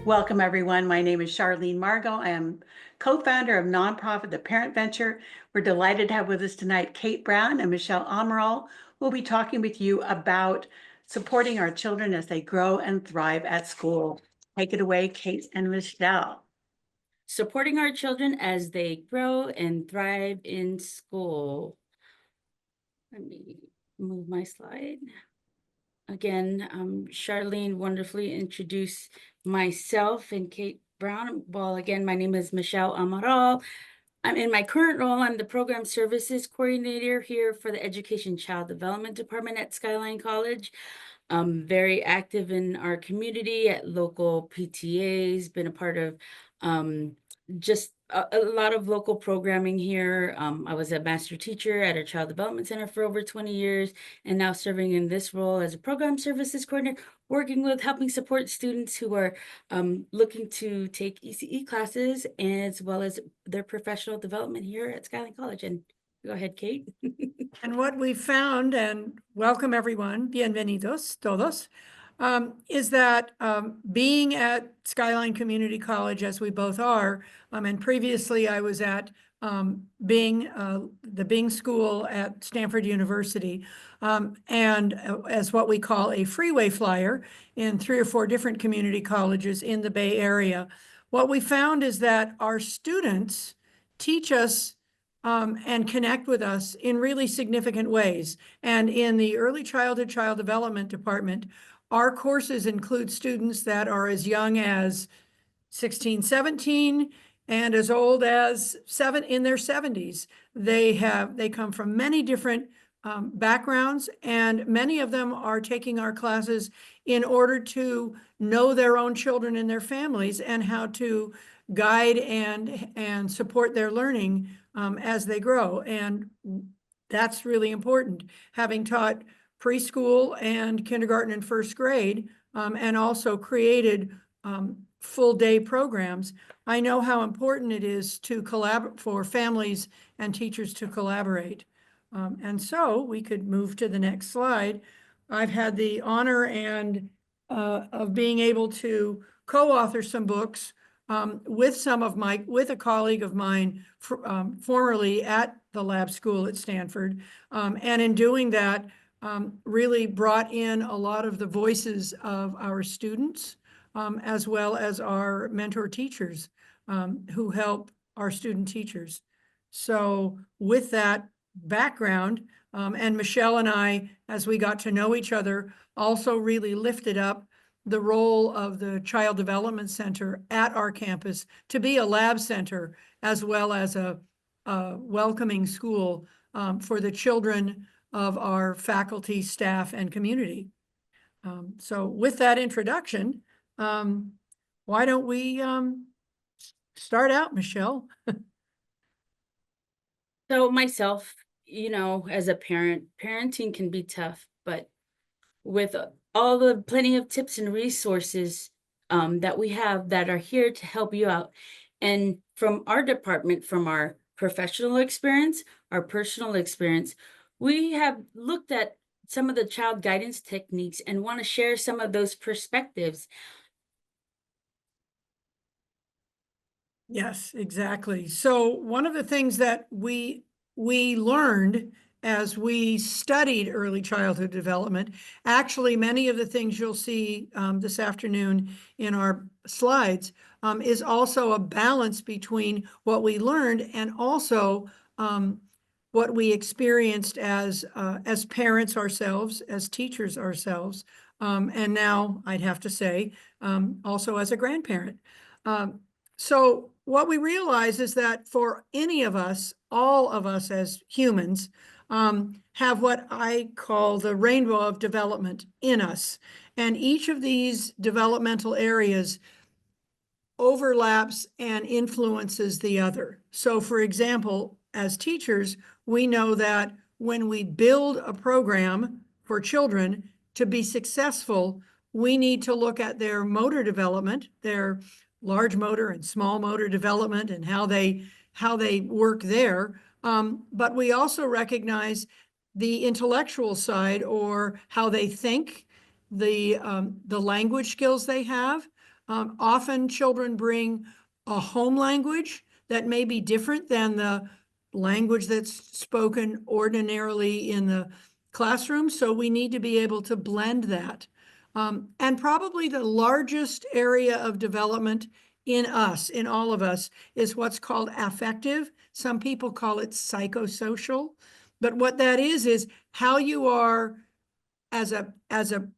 Welcome, everyone. My name is Charlene Margot. I am co-founder of nonprofit The Parent Venture. We're delighted to have with us tonight Kate Browne and Michelle Amaral, who will be talking with you about supporting our children as they grow and thrive at school. Take it away, Kate and Michelle. Supporting our children as they grow and thrive in school. Let me move my slide. Again, Charlene wonderfully introduced myself and Kate Browne. Well, again, my name is Michelle Amaral. I'm in my current role, I'm the Program Services Coordinator here for the Education Child Development Department at Skyline College. Very active in our community at local PTAs, been a part of just a lot of local programming here. I was a master teacher at a child development center for over 20 years, and now serving in this role as a program services coordinator, working with helping support students who are looking to take ECE classes, as well as their professional development here at Skyline College. And go ahead, Kate. And what we found, and welcome everyone, bienvenidos todos, is that being at Skyline Community College, as we both are, and previously I was at the Bing School at Stanford University, and as what we call a freeway flyer in 3 or 4 different community colleges in the Bay Area. What we found is that our students teach us and connect with us in really significant ways. And in the Early Childhood Child Development Department, our courses include students that are as young as 16, 17, and as old as in their 70s. They come from many different backgrounds, and many of them are taking our classes in order to know their own children and their families and how to guide and support their learning as they grow. And that's really important. Having taught preschool and kindergarten and first grade, and also created full day programs, I know how important it is to collaborate, for families and teachers to collaborate. And so we could move to the next slide. I've had the honor of being able to co-author some books with a colleague of mine, formerly at the lab school at Stanford. And in doing that, really brought in a lot of the voices of our students, as well as our mentor teachers who help our student teachers. So with that background, and Michelle and I, as we got to know each other, also really lifted up the role of the Child Development Center at our campus to be a lab center, as well as a welcoming school for the children of our faculty, staff, and community. So with that introduction, why don't we start out, Michelle? So myself, as a parent, parenting can be tough, but with all the plenty of tips and resources that we have that are here to help you out. And from our department, from our professional experience, our personal experience, we have looked at some of the child guidance techniques and want to share some of those perspectives. Yes, exactly. So one of the things that we learned as we studied early childhood development, actually many of the things you'll see this afternoon in our slides, is also a balance between what we learned and also what we experienced as parents ourselves, as teachers ourselves, and now I'd have to say also as a grandparent. So what we realize is that for any of us, all of us as humans, have what I call the rainbow of development in us. And each of these developmental areas overlaps and influences the other. So for example, as teachers, we know that when we build a program for children to be successful, we need to look at their motor development, their large motor and small motor development, and how they work there. But we also recognize the intellectual side, or how they think, the language skills they have, Often children bring a home language that may be different than the language that's spoken ordinarily in the classroom. So we need to be able to blend that. And probably the largest area of development in us, in all of us, is what's called affective. Some people call it psychosocial. But what that is how you are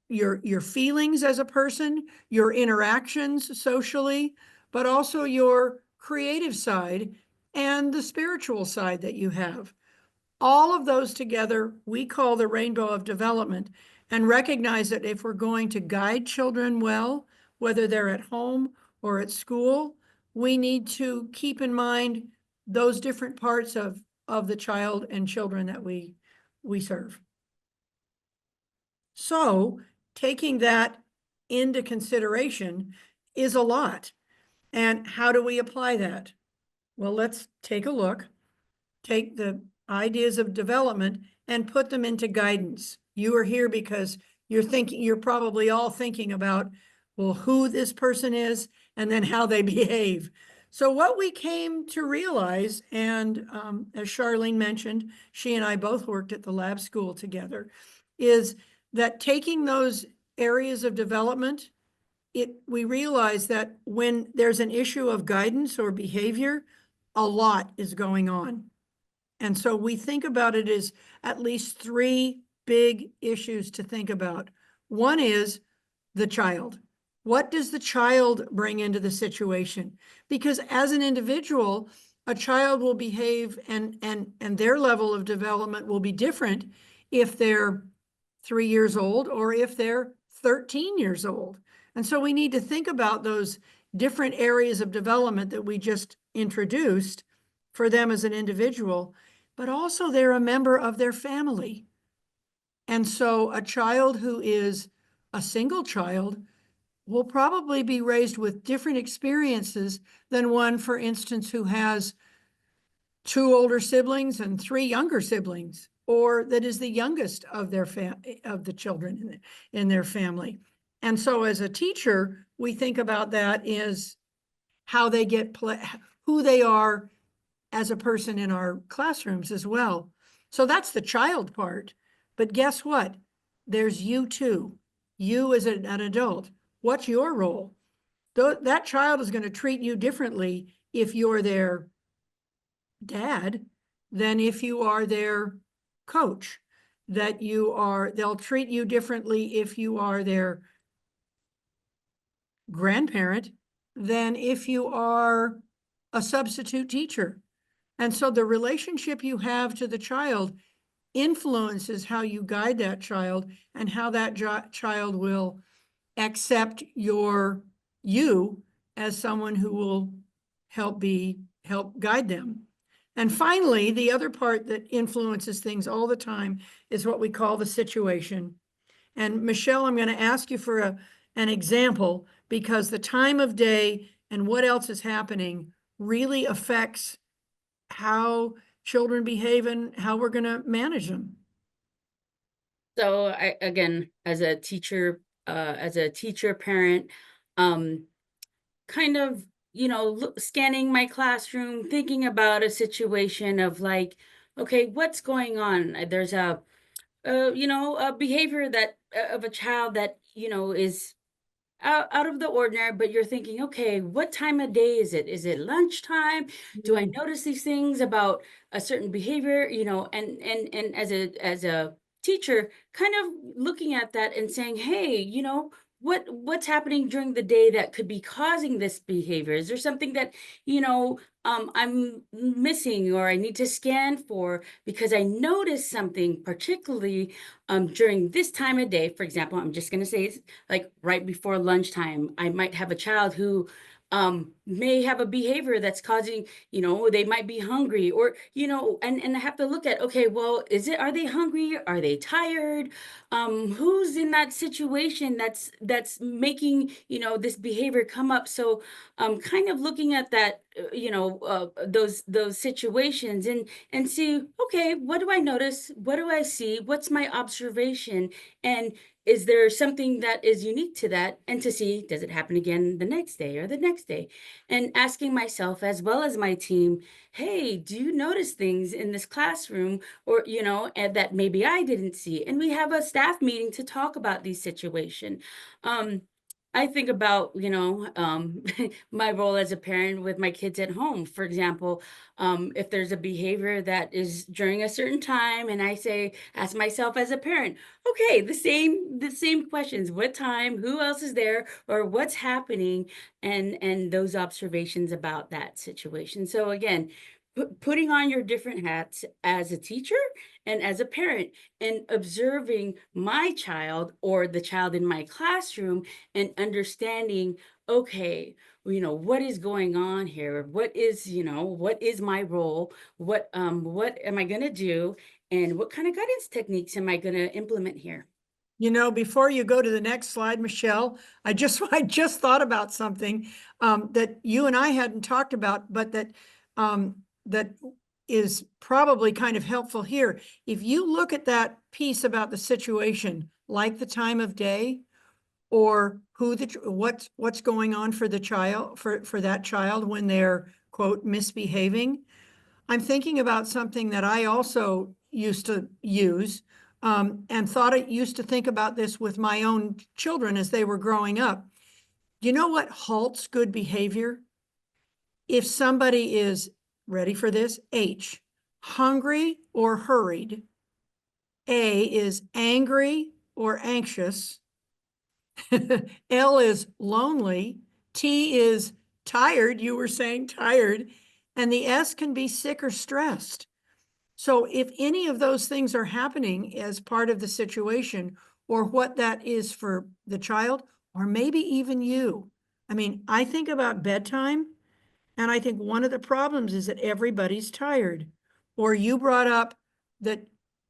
your feelings as a person, your interactions socially, but also your creative side and the spiritual side that you have. All of those together, we call the rainbow of development, and recognize that if we're going to guide children well, whether they're at home or at school, we need to keep in mind those different parts of the child and children that we serve. So taking that into consideration is a lot. And how do we apply that? Well, let's take a look, take the ideas of development and put them into guidance. You are here because you're probably all thinking about, well, who this person is and then how they behave. So what we came to realize, and as Charlene mentioned, she and I both worked at the lab school together, is that taking those areas of development, we realize that when there's an issue of guidance or behavior, a lot is going on. And so we think about it as at least three big issues to think about. One is the child. What does the child bring into the situation? Because as an individual, a child will behave and their level of development will be different if they're 3 years old or if they're 13 years old. And so we need to think about those different areas of development that we just introduced for them as an individual, but also they're a member of their family. And so a child who is a single child will probably be raised with different experiences than one, for instance, who has 2 older siblings and 3 younger siblings, or that is the youngest of the children in their family. And so as a teacher, we think about that as how they who they are as a person in our classrooms as well. So that's the child part. But guess what? There's you too. You as an adult. What's your role? That child is going to treat you differently if you're their dad than if you are their coach. They'll treat you differently if you are their grandparent than if you are a substitute teacher. And so the relationship you have to the child influences how you guide that child and how that child will accept you as someone who will help guide them. And finally, the other part that influences things all the time is what we call the situation. And Michelle, I'm going to ask you for an example, because the time of day and what else is happening really affects how children behave and how we're going to manage them. So again, as a teacher parent, kind of, scanning my classroom, thinking about a situation of like, okay, what's going on? There's a behavior that of a child that, is out of the ordinary, but you're thinking, okay, what time of day is it? Is it lunchtime? Do I notice these things about a certain behavior? And as a teacher, kind of looking at that and saying, hey, what's happening during the day that could be causing this behavior? Is there something that, I'm missing or I need to scan for because I noticed something particularly during this time of day? For example, I'm just going to say it's like right before lunchtime. I might have a child who may have a behavior that's causing, they might be hungry, or, and I have to look at, okay, well, are they hungry? Are they tired? Who's in that situation that's making, this behavior come up? So kind of looking at that, those situations, and see, okay, what do I notice? What do I see? What's my observation? And is there something that is unique to that? And to see, does it happen again the next day or the next day? And asking myself as well as my team, hey, do you notice things in this classroom, or, and that maybe I didn't see? And we have a staff meeting to talk about these situations. I think about, my role as a parent with my kids at home. For example, if there's a behavior that is during a certain time, and ask myself as a parent, okay, the same questions: what time, who else is there, or what's happening, and those observations about that situation. So again, putting on your different hats as a teacher and as a parent, and observing my child or the child in my classroom, and understanding, okay, what is going on here? What is my role? What am I going to do? And what kind of guidance techniques am I going to implement here? Before you go to the next slide, Michelle, I just thought about something that you and I hadn't talked about, but that is probably kind of helpful here. If you look at that piece about the situation, like the time of day, or what's going on for the child, for that child when they're, quote, misbehaving, I'm thinking about something that I also used to use, and thought I used to think about this with my own children as they were growing up. You know what halts good behavior? If somebody is, ready for this, H, hungry or hurried, A is angry or anxious, L is lonely, T is tired, you were saying tired, and the S can be sick or stressed. So if any of those things are happening as part of the situation, or what that is for the child, or maybe even you. I mean, I think about bedtime, and I think one of the problems is that everybody's tired. Or you brought up that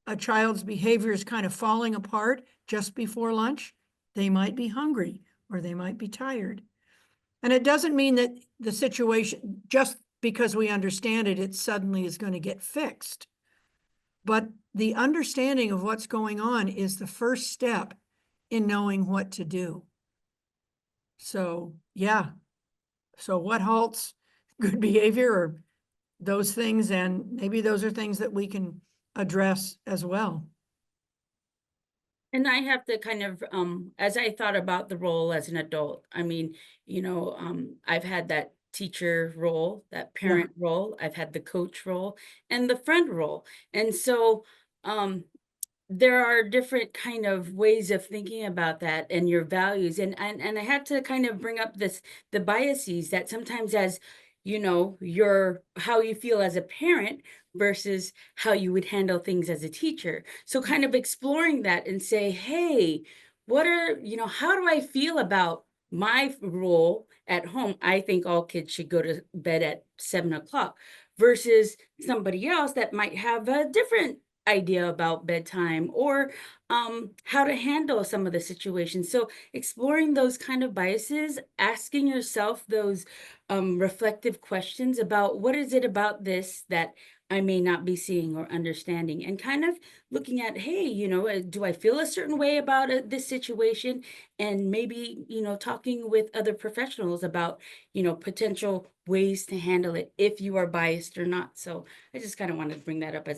a child's behavior is kind of falling apart just before lunch. They might be hungry, or they might be tired. And it doesn't mean that the situation, just because we understand it, it suddenly is going to get fixed. But the understanding of what's going on is the first step in knowing what to do. So, yeah. So what halts good behavior are those things, and maybe those are things that we can address as well. And I have to kind of, as I thought about the role as an adult, I mean, I've had that teacher role, that parent role, I've had the coach role, and the friend role. And so, there are different kind of ways of thinking about that and your values. And I had to kind of bring up the biases that sometimes, as your how you feel as a parent versus how you would handle things as a teacher. So kind of exploring that and say, hey, how do I feel about my role at home? I think all kids should go to bed at 7 o'clock, versus somebody else that might have a different idea about bedtime, or how to handle some of the situations. So exploring those kind of biases, asking yourself those reflective questions about, what is it about this that I may not be seeing or understanding, and kind of looking at, hey, do I feel a certain way about this situation? And maybe, talking with other professionals about, potential ways to handle it if you are biased or not. So I just kind of wanted to bring that up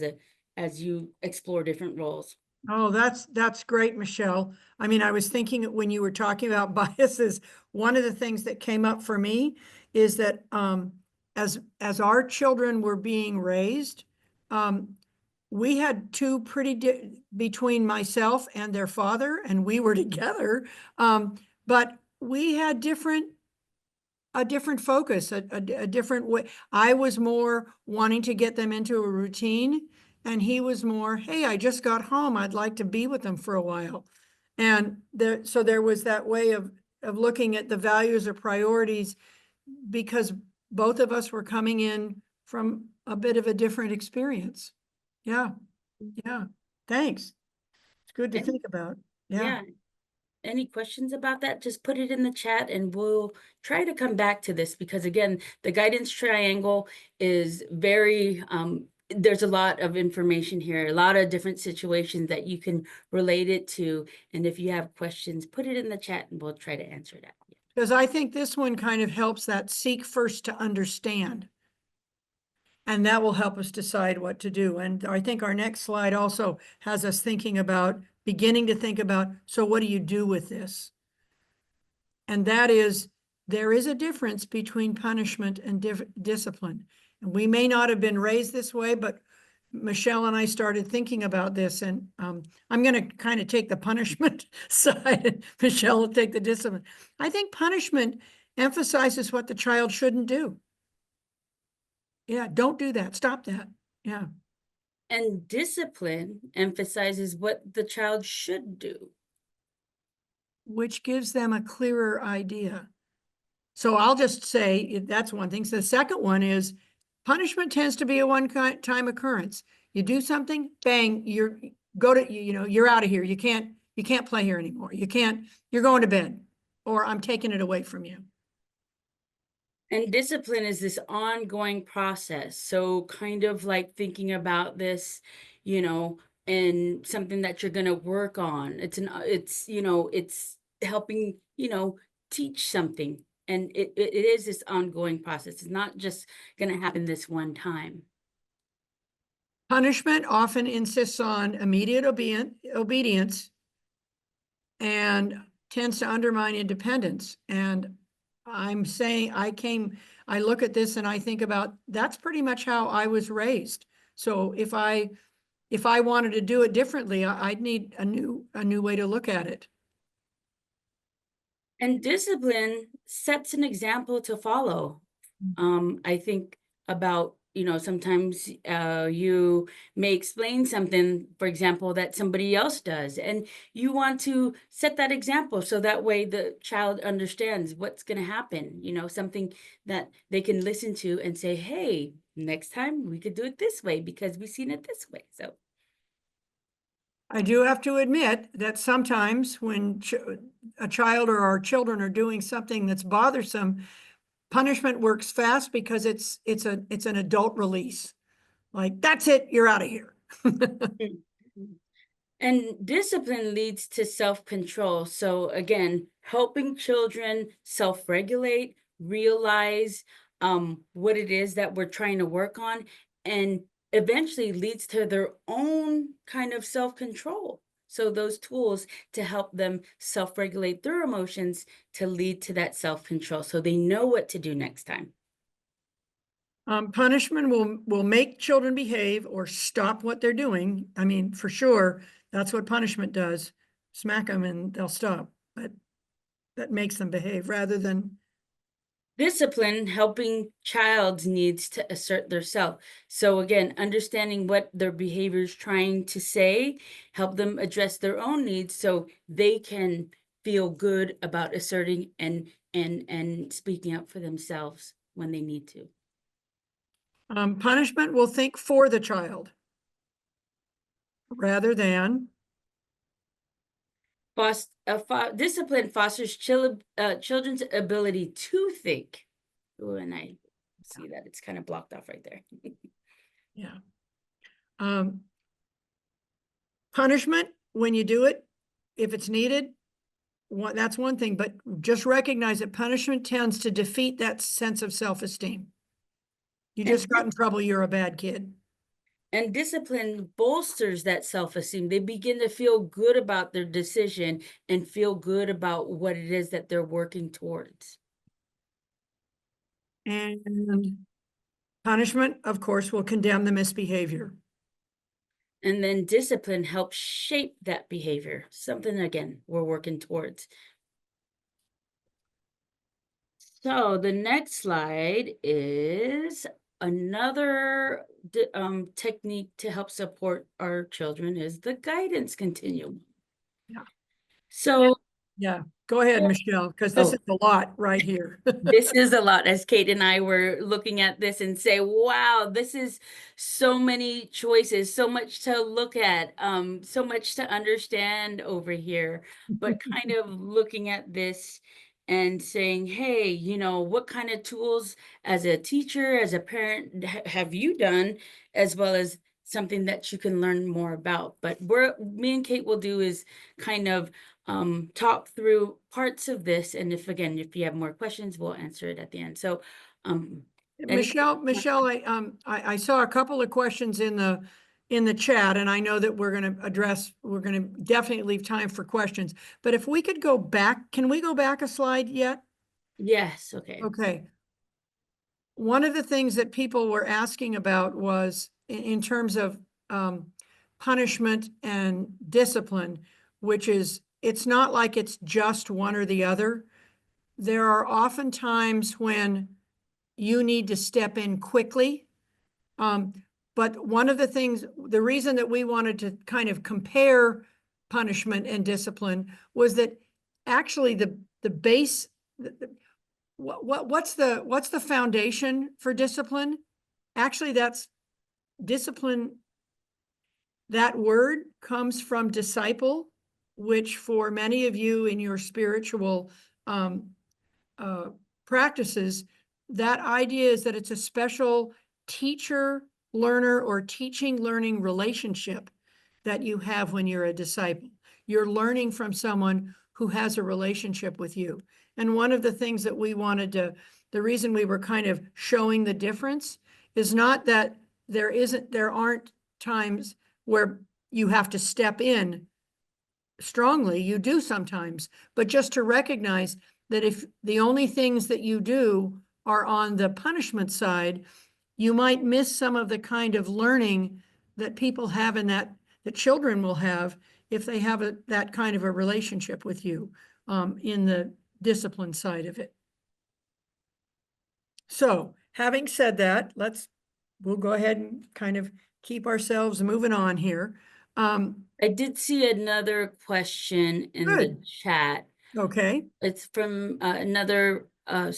as you explore different roles. Oh, that's great, Michelle. I mean, I was thinking when you were talking about biases, one of the things that came up for me is that as our children were being raised, we had two between myself and their father, and we were together, but we had a different focus, a different way. I was more wanting to get them into a routine, and he was more, hey, I just got home, I'd like to be with them for a while. And so there was that way of looking at the values or priorities because both of us were coming in from a bit of a different experience. Yeah, yeah, thanks. It's good to And- think about. Yeah. Yeah. Any questions about that? Just put it in the chat and we'll try to come back to this because again, the guidance triangle is very, there's a lot of information here, a lot of different situations that you can relate it to. And if you have questions, put it in the chat and we'll try to answer that. Because I think this one kind of helps that seek first to understand. And that will help us decide what to do. And I think our next slide also has us thinking about, beginning to think about, so what do you do with this? And that is, there is a difference between punishment and discipline. And we may not have been raised this way, but Michelle and I started thinking about this, and I'm going to kind of take the punishment side, and Michelle will take the discipline. I think punishment emphasizes what the child shouldn't do. Yeah, don't do that. Stop that. Yeah. And discipline emphasizes what the child should do. Which gives them a clearer idea. So I'll just say that's one thing. So the second one is punishment tends to be a one-time occurrence. You do something, bang, you're out of here. You can't play here anymore. You're going to bed, or I'm taking it away from you. And discipline is this ongoing process. So kind of like thinking about this, and something that you're going to work on. It's helping, teach something. And it is this ongoing process. It's not just going to happen this one time. Punishment often insists on immediate obedience and tends to undermine independence. And I'm saying I look at this and I think about, that's pretty much how I was raised. So if I wanted to do it differently, I'd need a new way to look at it. And discipline sets an example to follow. I think about, sometimes you may explain something, for example, that somebody else does, and you want to set that example so that way the child understands what's going to happen, something that they can listen to and say, hey, next time we could do it this way because we've seen it this way. So I do have to admit that sometimes when a child or our children are doing something that's bothersome, punishment works fast because it's an adult release. Like, that's it, you're out of here. And discipline leads to self-control. So again, helping children self-regulate, realize what it is that we're trying to work on, and eventually leads to their own kind of self-control. So those tools to help them self-regulate their emotions to lead to that self-control so they know what to do next time. Punishment will make children behave or stop what they're doing. I mean, for sure, that's what punishment does. Smack them and they'll stop. But that makes them behave rather than Discipline helping child's needs to assert their self. So again, understanding what their behavior is trying to say, help them address their own needs so they can feel good about asserting and speaking up for themselves when they need to. punishment will think for the child rather than Discipline fosters children's ability to think. Ooh, and I see that it's kind of blocked off right there. yeah. Punishment, when you do it, if it's needed, that's one thing, but just recognize that punishment tends to defeat that sense of self-esteem. You just got in trouble, you're a bad kid. And discipline bolsters that self-esteem. They begin to feel good about their decision and feel good about what it is that they're working towards. And punishment, of course, will condemn the misbehavior. And then discipline helps shape that behavior. Something, again, we're working towards. So the next slide is another technique to help support our children is the guidance continuum. Yeah. So Yeah, go ahead, Yeah. Michelle, because this Oh. is a lot right here. This is a lot, as Kate and I were looking at this and say, wow, this is so many choices, so much to look at, so much to understand over here. But kind of looking at this and saying, hey, what kind of tools as a teacher, as a parent, have you done, as well as something that you can learn more about. But me and Kate will do is kind of talk through parts of this, and if you have more questions, we'll answer it at the end. So anything. Michelle, I saw a couple of questions in the chat, and I know that we're gonna definitely leave time for questions. But if we could go back, can we go back a slide yet? Yes, okay. Okay. One of the things that people were asking about was in terms of punishment and discipline, which is, it's not like it's just one or the other. There are often times when you need to step in quickly. But one of the things, the reason that we wanted to kind of compare punishment and discipline was that actually the base, what's the foundation for discipline? Actually, that's discipline. That word comes from disciple, which for many of you in your spiritual uh, practices, that idea is that it's a special teacher learner or teaching learning relationship that you have when you're a disciple. You're learning from someone who has a relationship with you. And one of the things that we wanted to, the reason we were kind of showing the difference is not that there aren't times where you have to step in strongly, you do sometimes, but just to recognize that if the only things that you do are on the punishment side, you might miss some of the kind of learning that people have that children will have if they have that kind of a relationship with you in the discipline side of it. So having said that, we'll go ahead and kind of keep ourselves moving on here. I did see another question in the Good. chat. Okay. It's from another are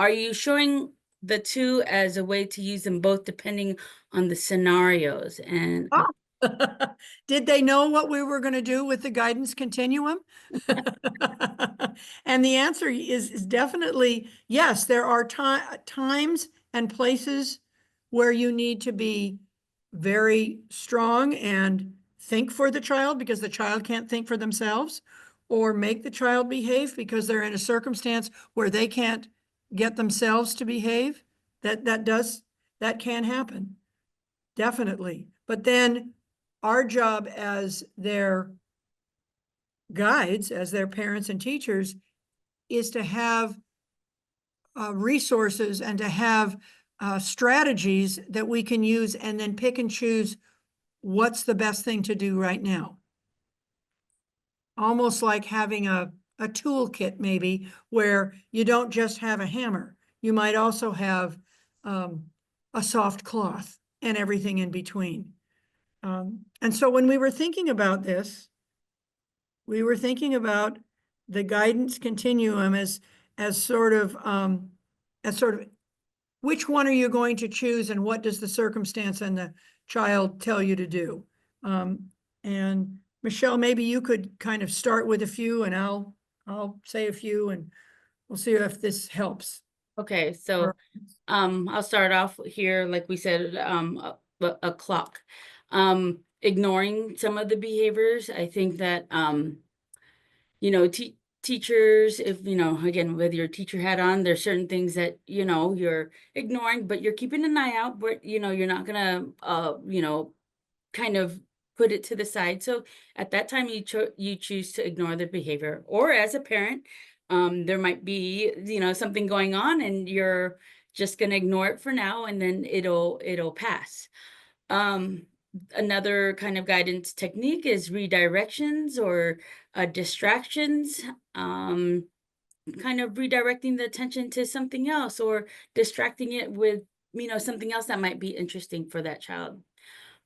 you showing the two as a way to use them both depending on the scenarios? And Did they know what we were going to do with the guidance continuum? And the answer is definitely yes. There are times and places where you need to be very strong and think for the child because the child can't think for themselves, or make the child behave because they're in a circumstance where they can't get themselves to behave. That can happen, definitely. But then our job as their guides, as their parents and teachers, is to have resources and to have strategies that we can use and then pick and choose what's the best thing to do right now. Almost like having a toolkit maybe, where you don't just have a hammer. You might also have a soft cloth and everything in between. And so when we were thinking about this, we were thinking about the guidance continuum as sort of which one are you going to choose and what does the circumstance and the child tell you to do? And Michelle, maybe you could kind of start with a few and I'll say a few and we'll see if this helps. okay, so I'll start off here, like we said, a clock. Ignoring some of the behaviors. I think that teachers, if again with your teacher hat on, there's certain things that you're ignoring, but you're keeping an eye out, but you're not gonna kind of put it to the side. So at that time you choose to ignore the behavior. Or as a parent, there might be something going on and you're just gonna ignore it for now, and then it'll pass. Another kind of guidance technique is redirections or distractions. Kind of redirecting the attention to something else or distracting it with something else that might be interesting for that child.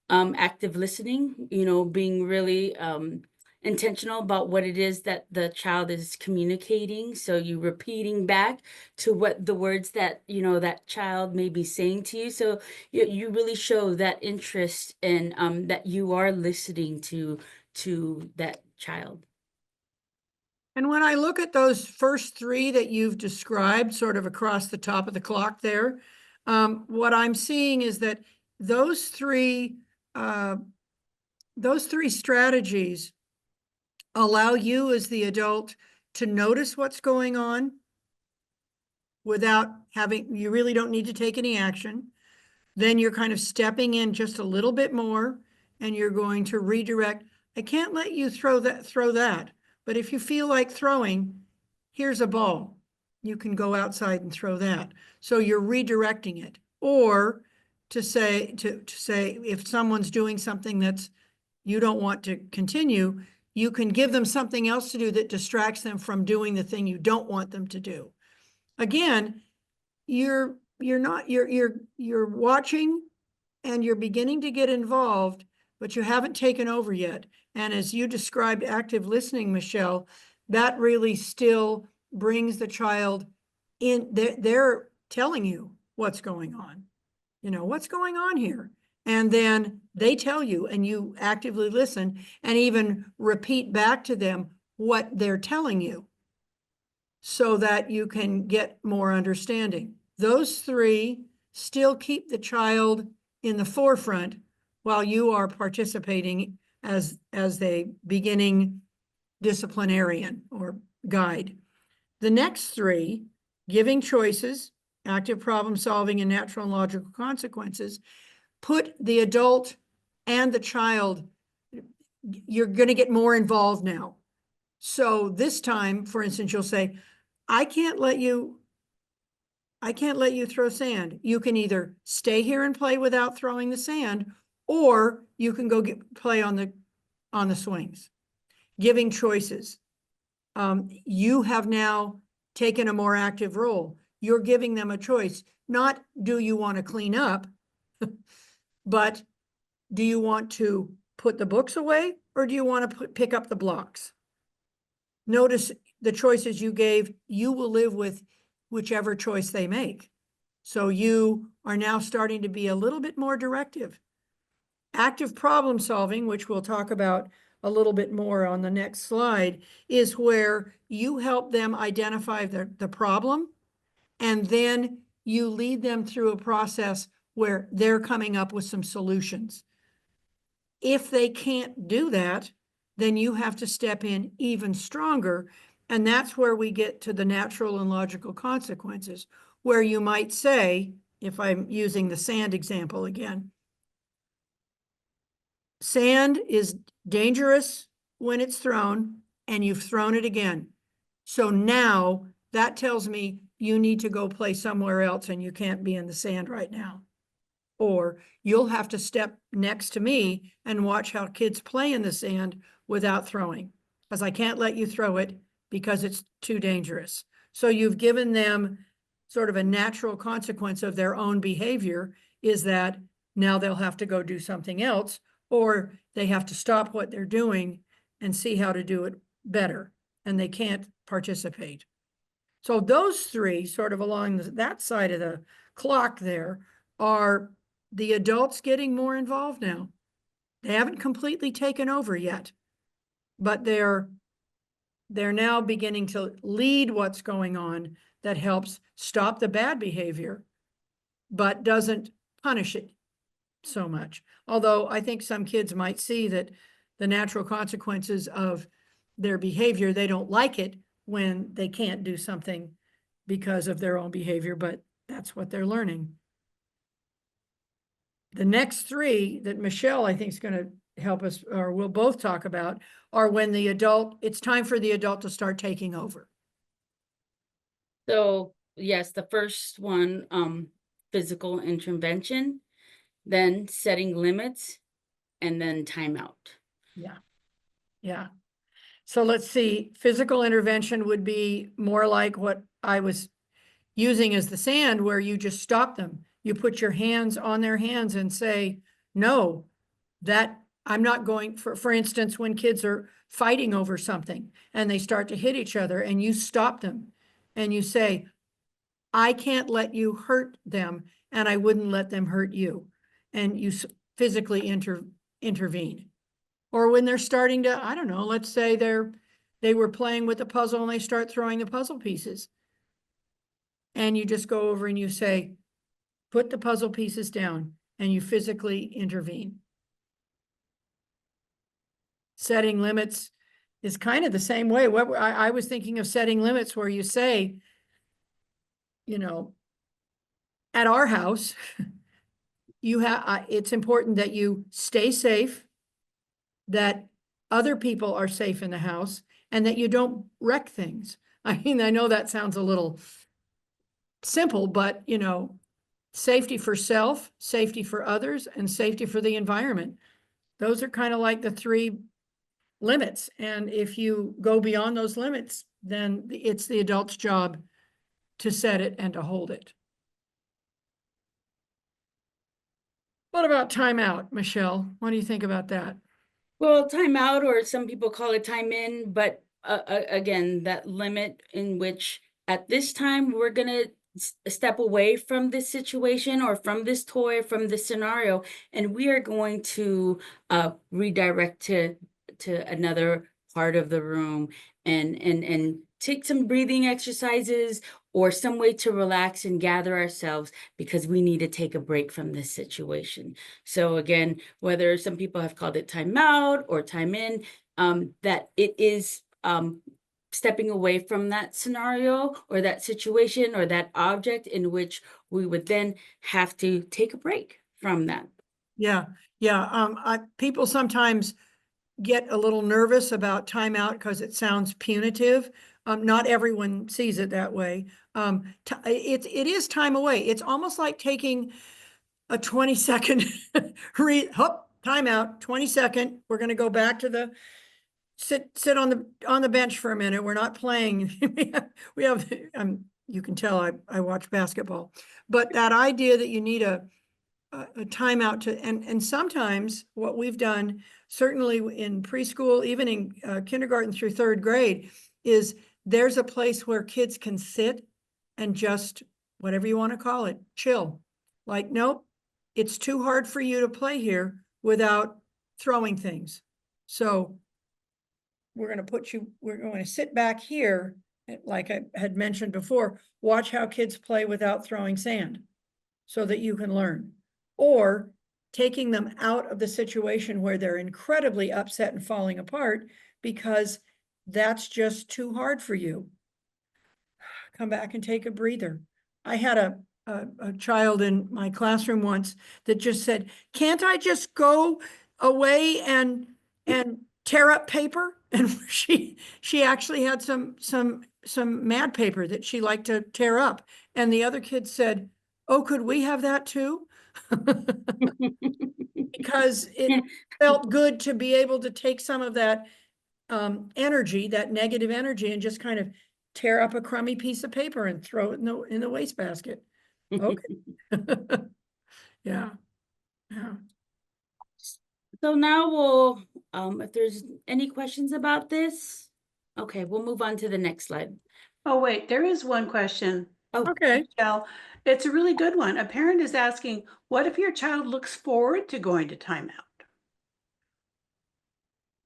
Active listening, being really intentional about what it is that the child is communicating. So you repeating back to what the words that, that child may be saying to you. So you really show that interest and that you are listening to that child. And when I look at those first three that you've described sort of across the top of the clock there, what I'm seeing is that those three strategies allow you as the adult to notice what's going on without you really don't need to take any action. Then you're kind of stepping in just a little bit more and you're going to redirect. I can't let you throw that, but if you feel like throwing, here's a ball. You can go outside and throw that. So you're redirecting it. Or to say if someone's doing something that's you don't want to continue, you can give them something else to do that distracts them from doing the thing you don't want them to do. Again, you're watching and you're beginning to get involved, but you haven't taken over yet. And as you described active listening, Michelle, that really still brings the child in. They're telling you what's going on. What's going on here? And then they tell you and you actively listen and even repeat back to them what they're telling you so that you can get more understanding. Those three still keep the child in the forefront while you are participating as a beginning disciplinarian or guide. The next three, giving choices, active problem solving, and natural and logical consequences, put the adult and the child, you're going to get more involved now. So this time, for instance, you'll say, I can't let you throw sand. You can either stay here and play without throwing the sand, or you can go play on the swings. Giving choices. You have now taken a more active role. You're giving them a choice. Not do you want to clean up, but do you want to put the books away or do you want to pick up the blocks? Notice the choices you gave, you will live with whichever choice they make. So you are now starting to be a little bit more directive. Active problem solving, which we'll talk about a little bit more on the next slide, is where you help them identify the problem and then you lead them through a process where they're coming up with some solutions. If they can't do that, then you have to step in even stronger. And that's where we get to the natural and logical consequences, where you might say, if I'm using the sand example again, sand is dangerous when it's thrown and you've thrown it again. So now that tells me you need to go play somewhere else and you can't be in the sand right now. Or you'll have to step next to me and watch how kids play in the sand without throwing, because I can't let you throw it because it's too dangerous. So you've given them sort of a natural consequence of their own behavior, is that now they'll have to go do something else, or they have to stop what they're doing and see how to do it better, and they can't participate. So those three, sort of along that side of the clock there, are the adults getting more involved now. They haven't completely taken over yet, but they're now beginning to lead what's going on that helps stop the bad behavior, but doesn't punish it so much. Although I think some kids might see that the natural consequences of their behavior, they don't like it when they can't do something because of their own behavior, but that's what they're learning. The next three that Michelle, I think, is going to help us, or we'll both talk about, are when it's time for the adult to start taking over. So yes, the first one, physical intervention, then setting limits, and then timeout. Yeah. Yeah. So let's see, physical intervention would be more like what I was using as the sand, where you just stop them. You put your hands on their hands and say, no, that I'm not going, for instance, when kids are fighting over something and they start to hit each other and you stop them and you say, I can't let you hurt them and I wouldn't let them hurt you. And you physically intervene. Or when they're starting to, I don't know, let's say they were playing with a puzzle and they start throwing the puzzle pieces. And you just go over and you say, put the puzzle pieces down, and you physically intervene. Setting limits is kind of the same way. What I was thinking of setting limits where you say, you know, at our house, you have, it's important that you stay safe, that other people are safe in the house, and that you don't wreck things. I mean, I know that sounds a little simple, but you know, safety for self, safety for others, and safety for the environment. Those are kind of like the three limits. And if you go beyond those limits, then it's the adult's job to set it and to hold it. What about timeout, Michelle? What do you think about that? Well, timeout, or some people call it time in, but again, that limit in which at this time we're gonna step away from this situation or from this toy, from this scenario, and we are going to redirect to another part of the room and take some breathing exercises or some way to relax and gather ourselves because we need to take a break from this situation. So again, whether some people have called it time out or time in, that it is stepping away from that scenario or that situation or that object in which we would then have to take a break from that. Yeah, yeah. People sometimes get a little nervous about timeout because it sounds punitive. Not everyone sees it that way. It is time away. It's almost like taking a 20-second timeout, 20-second. We're going to go back to the sit on the bench for a minute. We're not playing. we have you can tell I watch basketball, but that idea that you need a timeout to, and sometimes what we've done, certainly in preschool, even in kindergarten through third grade, is there's a place where kids can sit and just, whatever you want to call it, chill. Like, nope, it's too hard for you to play here without throwing things. So we're going to sit back here, like I had mentioned before, watch how kids play without throwing sand so that you can learn. Or taking them out of the situation where they're incredibly upset and falling apart because that's just too hard for you. Come back and take a breather. I had a child in my classroom once that just said, can't I just go away and tear up paper? And she actually had some mad paper that she liked to tear up. And the other kids said, oh, could we have that too? Because it felt good to be able to take some of that energy, that negative energy, and just kind of tear up a crummy piece of paper and throw it in the wastebasket. Okay. Yeah. Yeah. So now we'll, if there's any questions about this, okay, we'll move on to the next slide. Oh, wait, there is one question. Oh, Okay. Michelle. It's a really good one. A parent is asking, what if your child looks forward to going to timeout?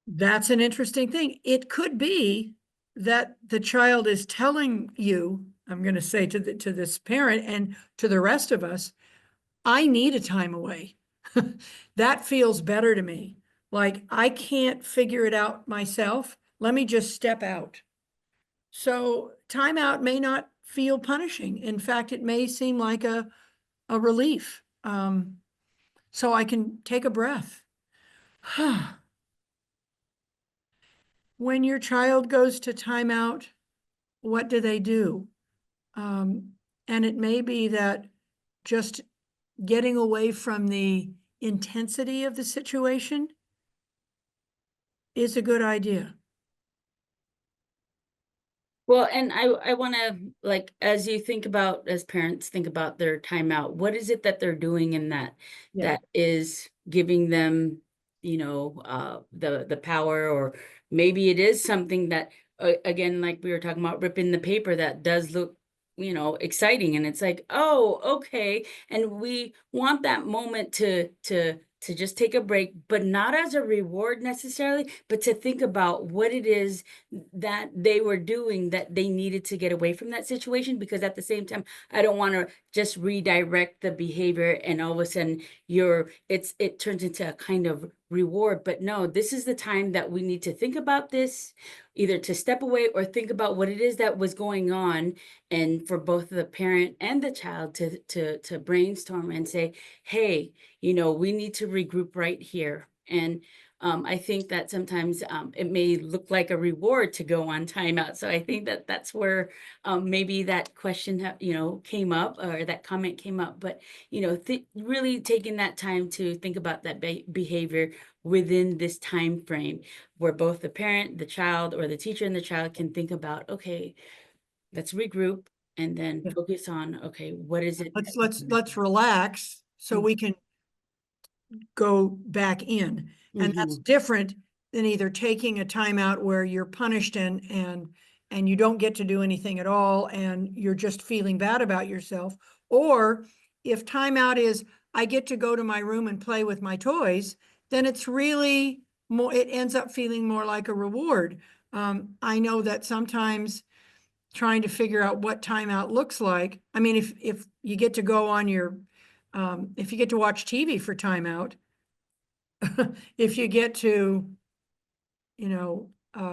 That's an interesting thing. It could be that the child is telling you, I'm going to say to this parent and to the rest of us, I need a time away. That feels better to me. Like, I can't figure it out myself. Let me just step out. So timeout may not feel punishing. In fact, it may seem like a relief. So I can take a breath. When your child goes to timeout, what do they do? And it may be that just getting away from the intensity of the situation is a good idea. well, and I want to, like, as you think about, as parents think about their timeout, what is it that they're doing in that Yeah. that is giving them the power, or maybe it is something that, again, like we were talking about, ripping the paper, that does look, exciting, and it's like, oh, okay, and we want that moment to just take a break, but not as a reward necessarily, but to think about what it is that they were doing that they needed to get away from that situation. Because at the same time, I don't want to just redirect the behavior and all of a sudden it turns into a kind of reward. But no, this is the time that we need to think about this, either to step away or think about what it is that was going on, and for both the parent and the child to brainstorm and say, hey, we need to regroup right here. And I think that sometimes it may look like a reward to go on timeout. So I think that that's where maybe that question, came up, or that comment came up. But, really taking that time to think about that behavior within this time frame, where both the parent, the child, or the teacher and the child can think about, okay, let's regroup and then Yeah. focus on, okay, what is it? Let's relax so we can go back in. And that's Mhm. different than either taking a timeout where you're punished and you don't get to do anything at all and you're just feeling bad about yourself. Or if timeout is, I get to go to my room and play with my toys, then it's really more, it ends up feeling more like a reward. I know that sometimes trying to figure out what timeout looks like. I mean, if you get to go on your, if you get to watch TV for timeout, if you get to, you know, Get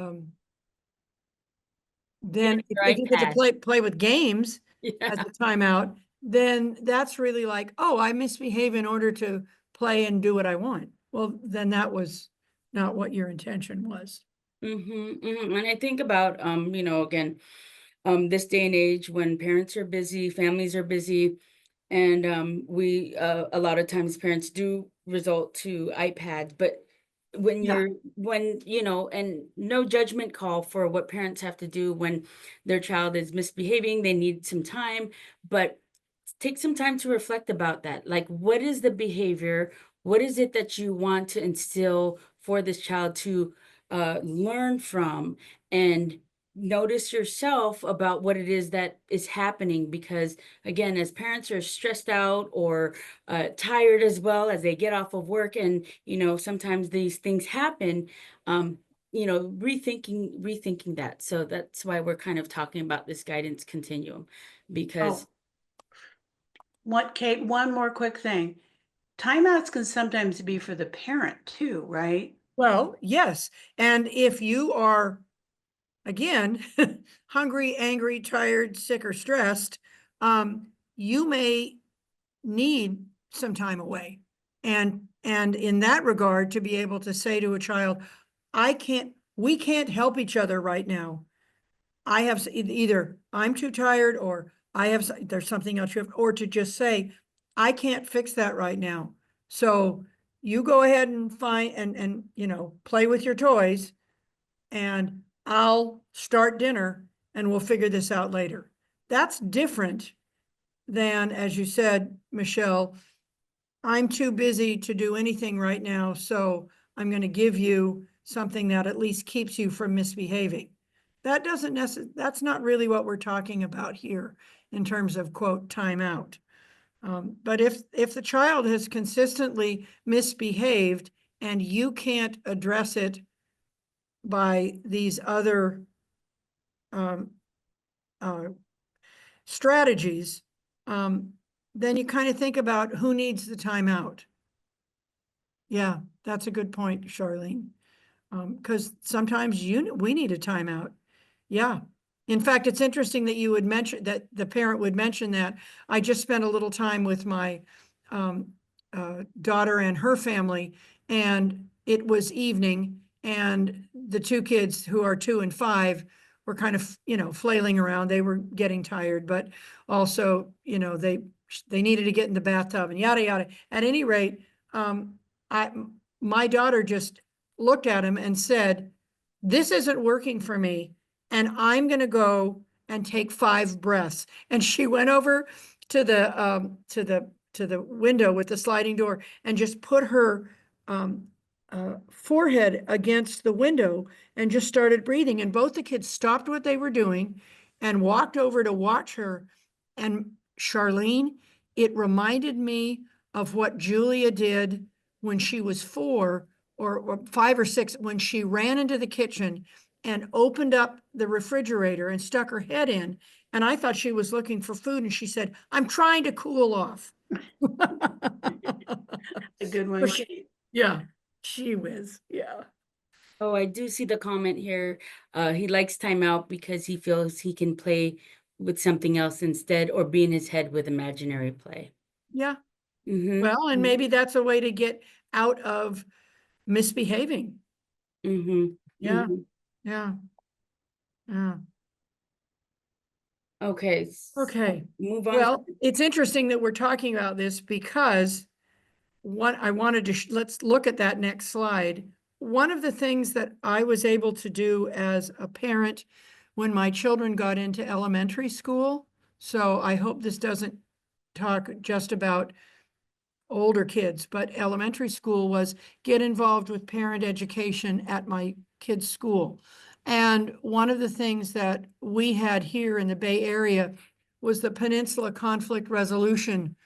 then on if, your if you get to iPad. play with games as Yeah. a timeout, then that's really like, oh, I misbehave in order to play and do what I want. Well, then that was not what your intention was. And I think about, again, this day and age when parents are busy, families are busy, and we a lot of times parents do resort to iPads. But when Yeah. and no judgment call for what parents have to do when their child is misbehaving, they need some time, but take some time to reflect about that. Like, what is the behavior? What is it that you want to instill for this child to learn from? And notice yourself about what it is that is happening. Because, again, as parents are stressed out or tired as well as they get off of work, and, sometimes these things happen, rethinking that. So that's why we're kind of talking about this guidance continuum, because Oh, what, Kate, one more quick thing. Timeouts can sometimes be for the parent too, right? Well, yes. And if you are, again, hungry, angry, tired, sick, or stressed, you may need some time away. And in that regard, to be able to say to a child, we can't help each other right now. I have either I'm too tired or there's something else you have, or to just say, I can't fix that right now. So you go ahead and find and play with your toys and I'll start dinner and we'll figure this out later. That's different than, as you said, Michelle, I'm too busy to do anything right now, so I'm going to give you something that at least keeps you from misbehaving. That doesn't that's not really what we're talking about here in terms of quote timeout. But if the child has consistently misbehaved and you can't address it by these other um, uh, strategies, then you kind of think about who needs the timeout. Yeah, that's a good point, Charlene. Because sometimes we need a timeout. Yeah. In fact, it's interesting that you would mention that the parent would mention that. I just spent a little time with my daughter and her family, and it was evening, and the two kids who are 2 and 5 were kind of, flailing around. They were getting tired, but also, they needed to get in the bathtub and yada yada. At any rate, I my daughter just looked at him and said, this isn't working for me, and I'm going to go and take 5 breaths. And she went over to the window with the sliding door and just put her forehead against the window and just started breathing. And both the kids stopped what they were doing and walked over to watch her. And Charlene, it reminded me of what Julia did when she was 4 or 5 or 6, when she ran into the kitchen and opened up the refrigerator and stuck her head in. And I thought she was looking for food. And she said, "I'm trying to cool off." A good one. But yeah, she whiz. Yeah. Oh, I do see the comment here. He likes timeout because he feels he can play with something else instead, or be in his head with imaginary play. Yeah. Mm-hmm. Well, and maybe that's a way to get out of misbehaving. Mm-hmm. Yeah. Mm-hmm. Yeah. Yeah. Okay. Okay. Move on. Well, it's interesting that we're talking about this because what I wanted to, let's look at that next slide. One of the things that I was able to do as a parent when my children got into elementary school, so I hope this doesn't talk just about older kids, but elementary school, was get involved with parent education at my kids' school. And one of the things that we had here in the Bay Area was the Peninsula Conflict Resolution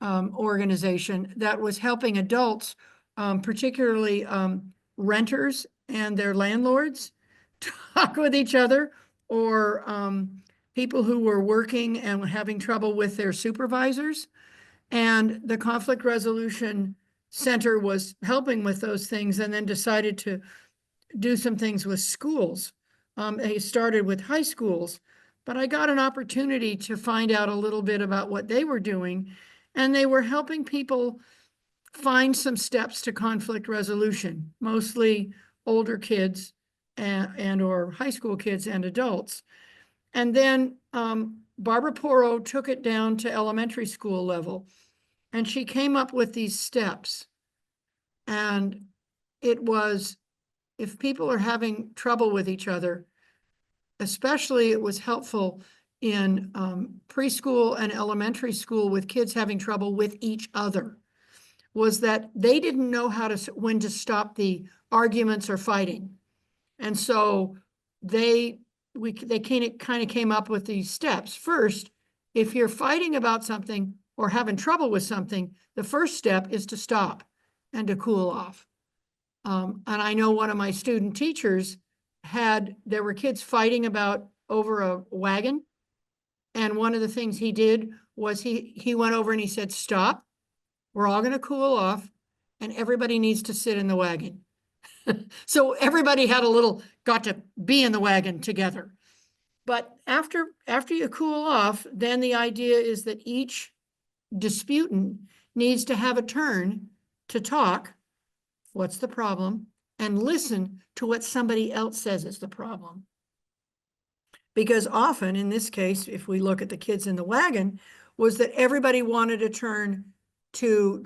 organization that was helping adults, particularly renters and their landlords, talk with each other, or people who were working and having trouble with their supervisors. And the Conflict Resolution Center was helping with those things, and then decided to do some things with schools. They started with high schools, but I got an opportunity to find out a little bit about what they were doing, and they were helping people find some steps to conflict resolution, mostly older kids and or high school kids and adults. And then Barbara Porro took it down to elementary school level, and she came up with these steps. And it was, if people are having trouble with each other, especially it was helpful in preschool and elementary school with kids having trouble with each other, was that they didn't know when to stop the arguments or fighting. And so they kind of came up with these steps. First, if you're fighting about something or having trouble with something, the first step is to stop and to cool off. And I know one of my student teachers there were kids fighting over a wagon. And one of the things he did was he went over and he said, "Stop, we're all going to cool off, and everybody needs to sit in the wagon." So everybody got to be in the wagon together. But after you cool off, then the idea is that each disputant needs to have a turn to talk. What's the problem? And listen to what somebody else says is the problem. Because often, in this case, if we look at the kids in the wagon, was that everybody wanted a turn to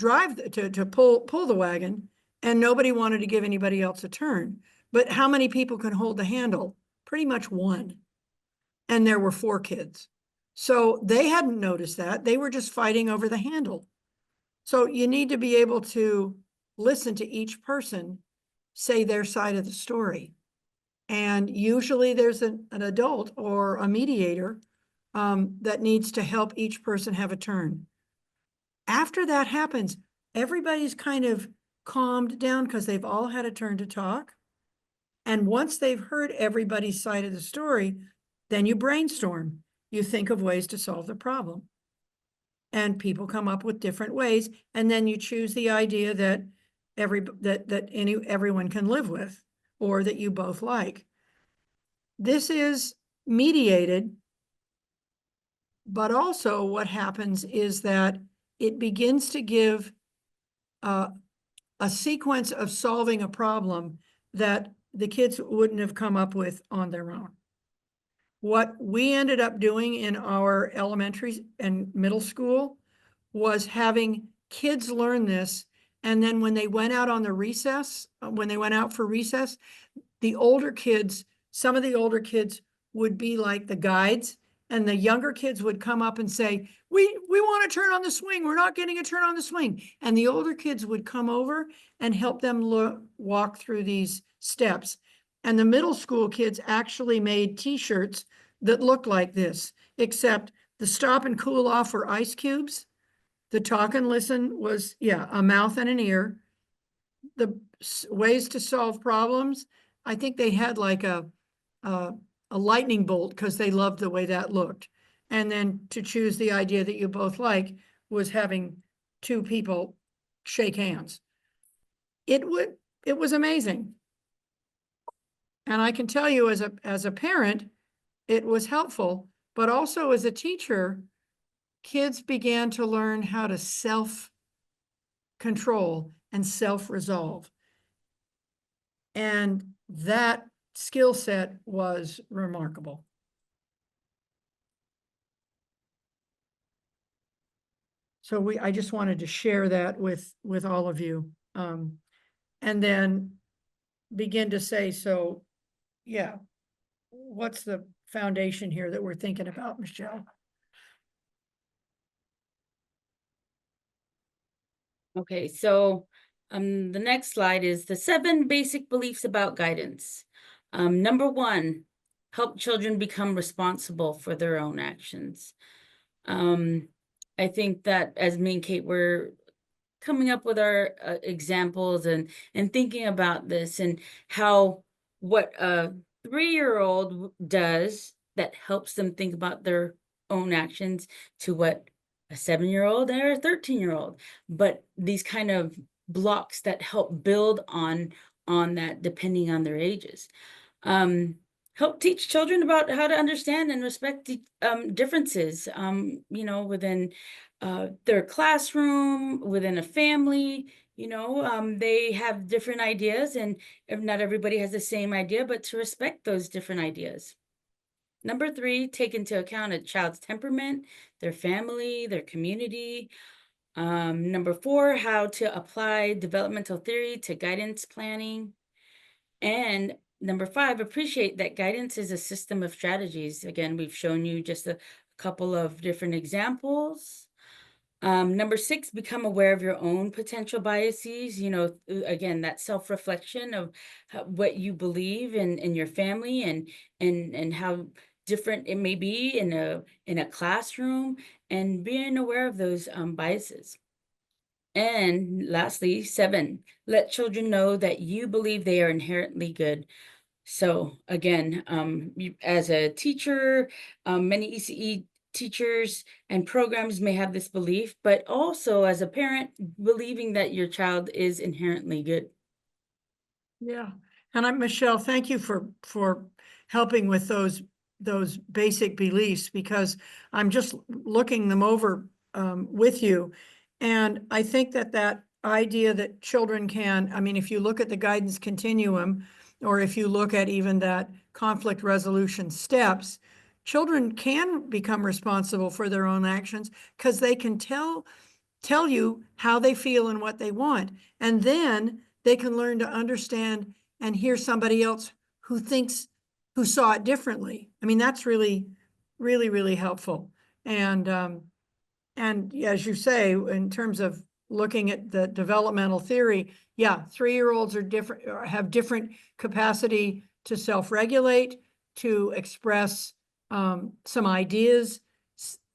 pull the wagon, and nobody wanted to give anybody else a turn. But how many people can hold the handle? Pretty much one. And there were 4 kids. So they hadn't noticed that. They were just fighting over the handle. So you need to be able to listen to each person say their side of the story. And usually there's an adult or a mediator that needs to help each person have a turn. After that happens, everybody's kind of calmed down because they've all had a turn to talk. And once they've heard everybody's side of the story, then you brainstorm. You think of ways to solve the problem. And people come up with different ways, and then you choose the idea that everyone can live with, or that you both like. This is mediated, but also what happens is that it begins to give a sequence of solving a problem that the kids wouldn't have come up with on their own. What we ended up doing in our elementary and middle school was having kids learn this. And then when they went out for recess, some of the older kids would be like the guides, and the younger kids would come up and say, we want to turn on the swing. We're not getting a turn on the swing. And the older kids would come over and help them walk through these steps. And the middle school kids actually made t-shirts that looked like this, except the stop and cool off were ice cubes. The talk and listen was, yeah, a mouth and an ear. The ways to solve problems, I think they had like a lightning bolt because they loved the way that looked. And then to choose the idea that you both like was having two people shake hands. It was amazing. And I can tell you as a parent, it was helpful, but also as a teacher, kids began to learn how to self-control and self-resolve. And that skill set was remarkable. So I just wanted to share that with all of you. And then begin to say, so yeah, what's the foundation here that we're thinking about, Michelle? Okay, so the next slide is the 7 basic beliefs about guidance. Number 1, help children become responsible for their own actions. I think that as me and Kate were coming up with our examples and thinking about this and how what a 3-year-old does that helps them think about their own actions to what a 7-year-old or a 13-year-old, but these kind of blocks that help build on that depending on their ages. Help teach children about how to understand and respect the differences, you know, within their classroom, within a family. You know, they have different ideas, and if not everybody has the same idea, but to respect those different ideas. Number 3, take into account a child's temperament, their family, their community. Number 4, how to apply developmental theory to guidance planning. And number 5, appreciate that guidance is a system of strategies. Again, we've shown you just a couple of different examples. Number 6, become aware of your own potential biases. You know, again, that self-reflection of what you believe in your family and how different it may be in a classroom, and being aware of those biases. And lastly, 7, let children know that you believe they are inherently good. So again, as a teacher, many ECE teachers and programs may have this belief, but also as a parent, believing that your child is inherently good. Yeah, and Michelle, thank you for helping with those basic beliefs, because I'm just looking them over with you. And I think that idea that children can, I mean, if you look at the guidance continuum, or if you look at even that conflict resolution steps, children can become responsible for their own actions because they can tell you how they feel and what they want. And then they can learn to understand and hear somebody else who saw it differently. I mean, that's really, really, really helpful. And as you say, in terms of looking at the developmental theory, yeah, 3-year-olds are different, or have different capacity to self-regulate, to express some ideas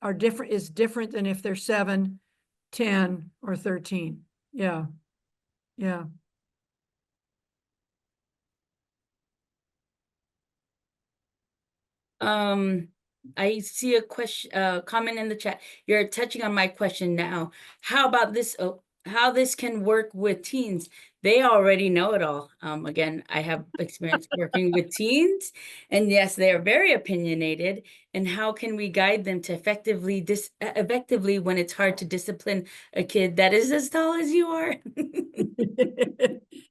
is different than if they're 7, 10, or 13. Yeah. Yeah. I see a question, comment in the chat. You're touching on my question now. How about this? How this can work with teens? They already know it all. Again, I have experience working with teens, and yes, they are very opinionated. And how can we guide them to effectively when it's hard to discipline a kid that is as tall as you are?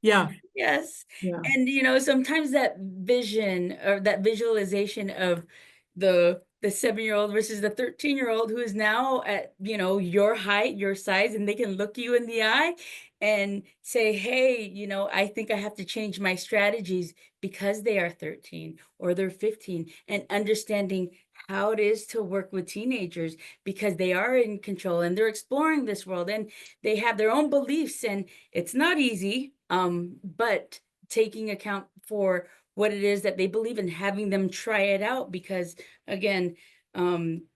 Yeah. Yes. Yeah. And, you know, sometimes that vision or that visualization of the the 7-year-old versus the 13-year-old who is now at, your height, your size, and they can look you in the eye and say, hey, I think I have to change my strategies because they are 13 or they're 15, and understanding how it is to work with teenagers because they are in control and they're exploring this world and they have their own beliefs, and it's not easy, but taking account for what it is that they believe and having them try it out, because again,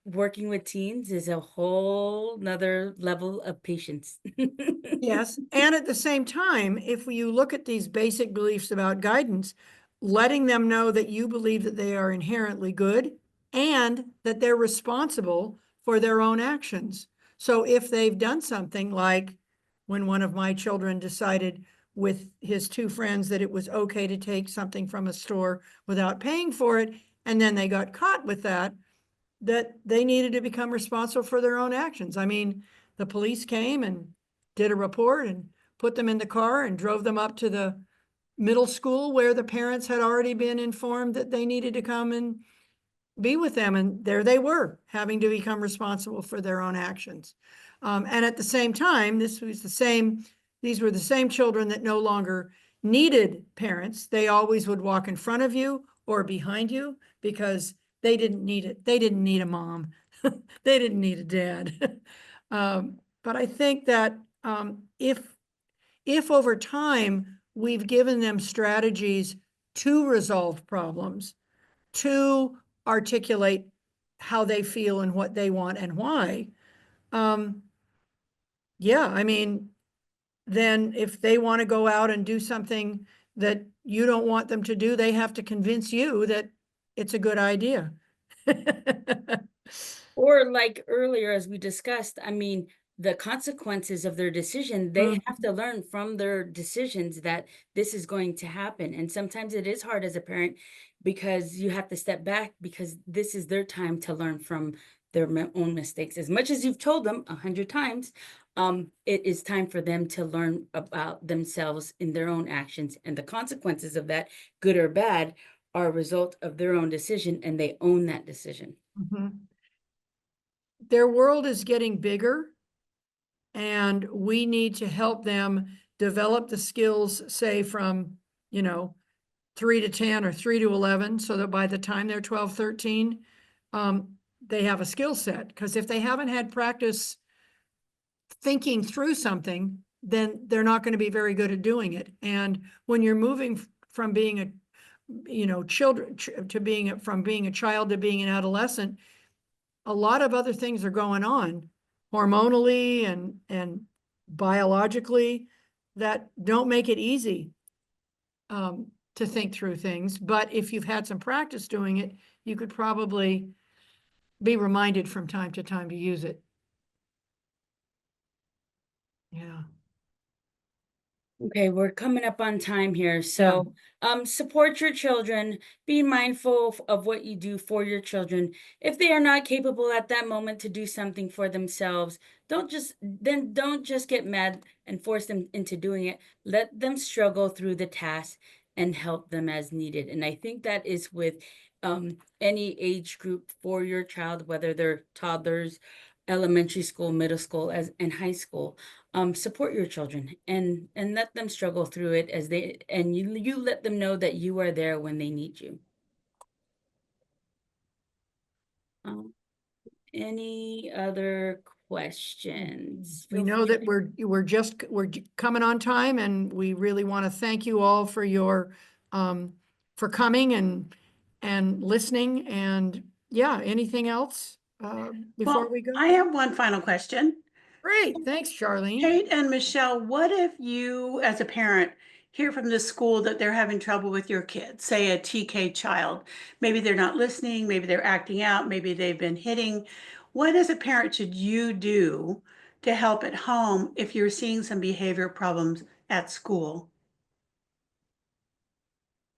working with teens is a whole nother level of patience. Yes, and at the same time, if you look at these basic beliefs about guidance, letting them know that you believe that they are inherently good and that they're responsible for their own actions. So if they've done something like when one of my children decided with his two friends that it was okay to take something from a store without paying for it, and then they got caught with that they needed to become responsible for their own actions. I mean, the police came and did a report and put them in the car and drove them up to the middle school where the parents had already been informed that they needed to come and be with them. And there they were, having to become responsible for their own actions. And at the same time, these were the same children that no longer needed parents. They always would walk in front of you or behind you because they didn't need it. They didn't need a mom. They didn't need a dad. But I think that if over time we've given them strategies to resolve problems, to articulate how they feel and what they want and why, yeah, I mean, then if they want to go out and do something that you don't want them to do, they have to convince you that it's a good idea. Or like earlier, as we discussed, I mean, the consequences of their decision, they have to learn from their decisions that this is going to happen. And sometimes it is hard as a parent because you have to step back because this is their time to learn from their own mistakes. As much as you've told them 100 times, it is time for them to learn about themselves in their own actions, and the consequences of that, good or bad, are a result of their own decision, and they own that decision. Their world is getting bigger, and we need to help them develop the skills, say from, 3 to 10 or 3 to 11, so that by the time they're 12, 13, they have a skill set. Because if they haven't had practice thinking through something, then they're not going to be very good at doing it. And when you're moving from being from being a child to being an adolescent, a lot of other things are going on hormonally and biologically that don't make it easy to think through things. But if you've had some practice doing it, you could probably be reminded from time to time to use it. Yeah. Okay, we're coming up on time here. So, support your children. Be mindful of what you do for your children. If they are not capable at that moment to do something for themselves, don't just get mad and force them into doing it. Let them struggle through the task and help them as needed. And I think that is with any age group for your child, whether they're toddlers, elementary school, middle school, and high school. Support your children and let them struggle through it as you let them know that you are there when they need you. Any other questions? We Feel know free that we're coming on time, and we really want to thank you all for your for coming and listening. And yeah, anything else before Well, we go? I have one final question. Great, thanks, Charlene. Kate and Michelle, what if you, as a parent, hear from the school that they're having trouble with your kids, say a TK child? Maybe they're not listening, maybe they're acting out, maybe they've been hitting. What as a parent should you do to help at home if you're seeing some behavior problems at school?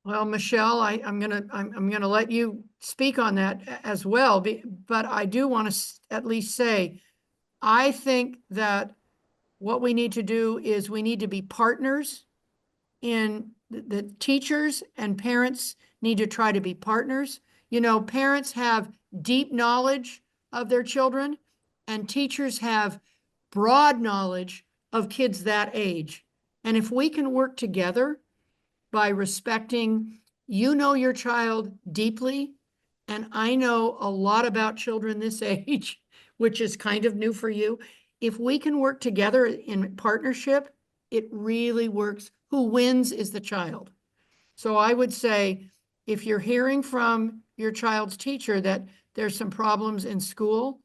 Well, Michelle, I'm gonna let you speak on that as well, but I do want to at least say, I think that what we need to do is we need to be partners in the teachers and parents need to try to be partners. You know, parents have deep knowledge of their children, and teachers have broad knowledge of kids that age. And if we can work together by respecting, you know your child deeply, and I know a lot about children this age, which is kind of new for you. If we can work together in partnership, it really works. Who wins is the child. So I would say, if you're hearing from your child's teacher that there's some problems in school,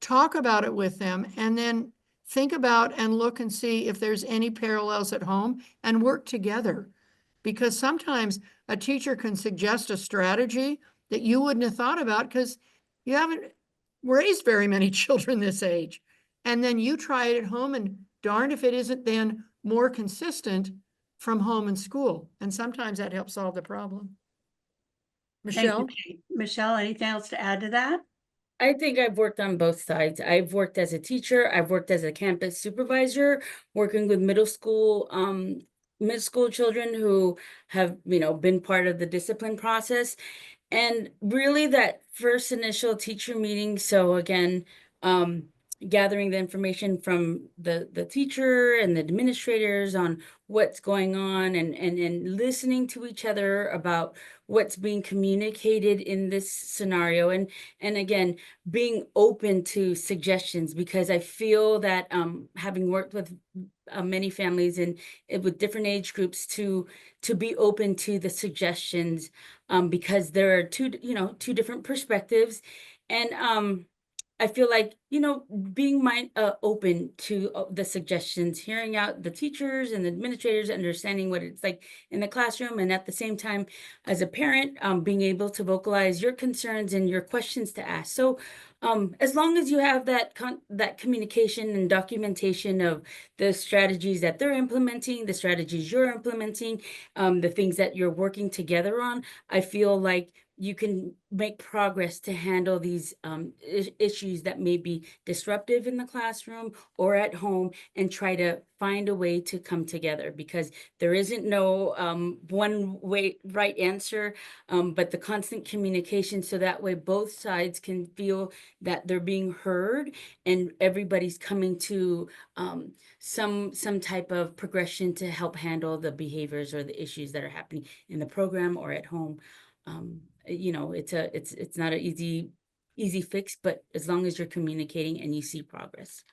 talk about it with them, and then think about and look and see if there's any parallels at home and work together. Because sometimes a teacher can suggest a strategy that you wouldn't have thought about because you haven't raised very many children this age. And then you try it at home, and darn if it isn't then more consistent from home and school. And sometimes that helps solve the problem. Thank you, Michelle? Kate. Michelle, anything else to add to that? I think I've worked on both sides. I've worked as a teacher, I've worked as a campus supervisor, working with middle school children who have, been part of the discipline process. And really that first initial teacher meeting, so again, gathering the information from the teacher and the administrators on what's going on, and listening to each other about what's being communicated in this scenario, and again, being open to suggestions, because I feel that having worked with many families and with different age groups, to be open to the suggestions, because there are two different perspectives. And I feel like, being open to the suggestions, hearing out the teachers and the administrators, understanding what it's like in the classroom, and at the same time, as a parent, being able to vocalize your concerns and your questions to ask. So as long as you have that communication and documentation of the strategies that they're implementing, the strategies you're implementing, the things that you're working together on, I feel like you can make progress to handle these issues that may be disruptive in the classroom or at home, and try to find a way to come together, because there isn't no one way right answer, but the constant communication, so that way both sides can feel that they're being heard, and everybody's coming to some type of progression to help handle the behaviors or the issues that are happening in the program or at home. It's not an easy fix, but as long as you're communicating and you see progress.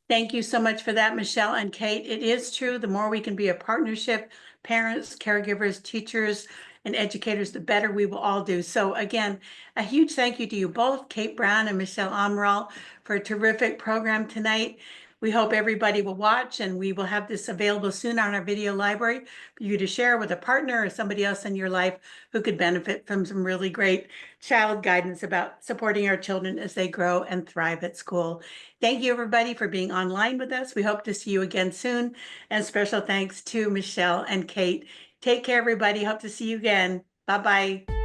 Thank you so much for that, Michelle and Kate. It is true, the more we can be a partnership, parents, caregivers, teachers, and educators, the better we will all do. So again, a huge thank you to you both, Kate Browne and Michelle Amaral, for a terrific program tonight. We hope everybody will watch, and we will have this available soon on our video library for you to share with a partner or somebody else in your life who could benefit from some really great child guidance about supporting our children as they grow and thrive at school. Thank you, everybody, for being online with us. We hope to see you again soon. And special thanks to Michelle and Kate. Take care, everybody. Hope to see you again. Bye-bye.